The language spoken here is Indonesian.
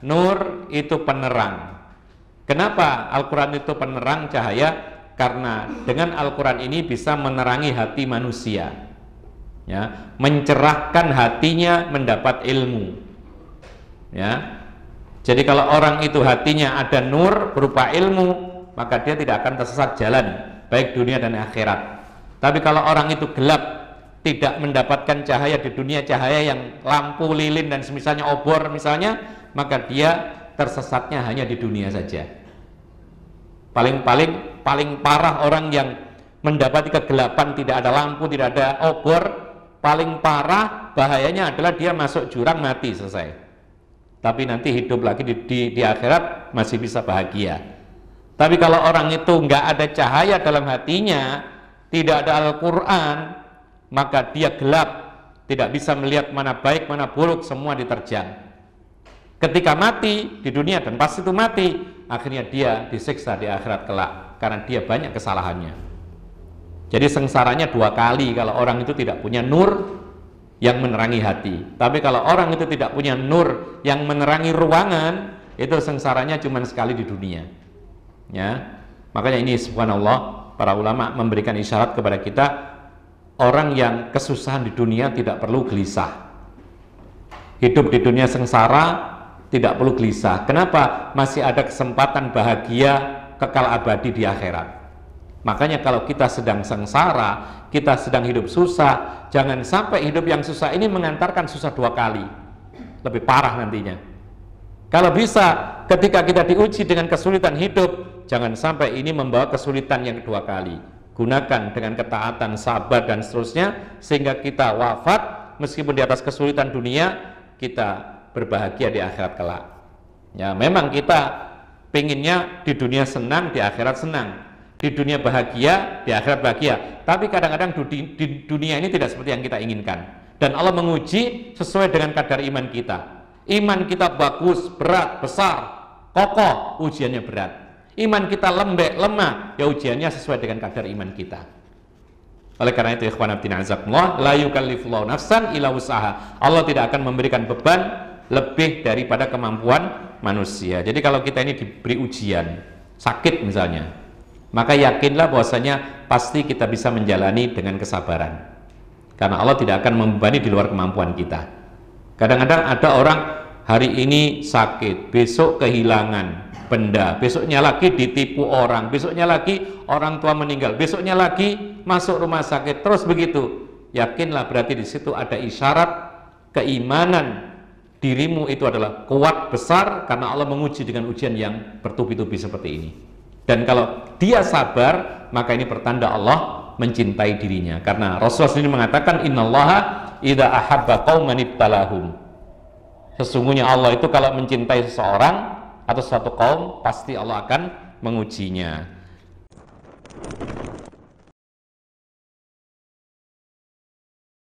nur itu penerang. Kenapa Al-Quran itu penerang cahaya? Karena dengan Al-Quran ini bisa menerangi hati manusia, ya, mencerahkan hatinya mendapat ilmu, ya. Jadi kalau orang itu hatinya ada nur berupa ilmu, maka dia tidak akan tersesat jalan baik dunia dan akhirat. Tapi kalau orang itu gelap, tidak mendapatkan cahaya di dunia, cahaya yang lampu lilin dan semisalnya obor misalnya, maka dia tersesatnya hanya di dunia saja. Paling parah orang yang mendapati kegelapan, tidak ada lampu, tidak ada obor, paling parah bahayanya adalah dia masuk jurang, mati, selesai. Tapi nanti hidup lagi di akhirat masih bisa bahagia. Tapi kalau orang itu nggak ada cahaya dalam hatinya, tidak ada Al-Quran, maka dia gelap, tidak bisa melihat mana baik mana buruk, semua diterjang. Ketika mati di dunia, dan pas itu mati, akhirnya dia disiksa di akhirat kelak karena dia banyak kesalahannya. Jadi sengsaranya dua kali kalau orang itu tidak punya nur yang menerangi hati. Tapi kalau orang itu tidak punya nur yang menerangi ruangan, itu sengsaranya cuma sekali di dunia, ya. Makanya ini subhanallah, para ulama memberikan isyarat kepada kita, orang yang kesusahan di dunia tidak perlu gelisah. Hidup di dunia sengsara tidak perlu gelisah. Kenapa? Masih ada kesempatan bahagia kekal abadi di akhirat. Makanya kalau kita sedang sengsara, kita sedang hidup susah, jangan sampai hidup yang susah ini mengantarkan susah dua kali. Lebih parah nantinya. Kalau bisa, ketika kita diuji dengan kesulitan hidup, jangan sampai ini membawa kesulitan yang kedua kali. Gunakan dengan ketaatan, sabar dan seterusnya, sehingga kita wafat meskipun di atas kesulitan dunia, kita berbahagia di akhirat kelak. Ya, memang kita pinginnya di dunia senang, di akhirat senang, di dunia bahagia, di akhirat bahagia. Tapi kadang-kadang di dunia ini tidak seperti yang kita inginkan. Dan Allah menguji sesuai dengan kadar iman kita. Iman kita bagus, berat, besar, kokoh, ujiannya berat. Iman kita lembek, lemah, ya ujiannya sesuai dengan kadar iman kita. Oleh karena itu, ikhwan fillah azakumullah, la yukallifullahu nafsan illa wus'aha. Allah tidak akan memberikan beban lebih daripada kemampuan manusia. Jadi kalau kita ini diberi ujian, sakit misalnya, maka yakinlah bahwasanya pasti kita bisa menjalani dengan kesabaran. Karena Allah tidak akan membebani di luar kemampuan kita. Kadang-kadang ada orang hari ini sakit, besok kehilangan benda, besoknya lagi ditipu orang, besoknya lagi orang tua meninggal, besoknya lagi masuk rumah sakit, terus begitu. Yakinlah berarti di situ ada isyarat keimanan dirimu itu adalah kuat, besar, karena Allah menguji dengan ujian yang bertubi-tubi seperti ini. Dan kalau dia sabar, maka ini pertanda Allah mencintai dirinya. Karena Rasulullah sendiri mengatakan, innallaha idza ahabba qauman ibtalahum. Sesungguhnya Allah itu kalau mencintai seseorang atau suatu kaum, pasti Allah akan mengujinya.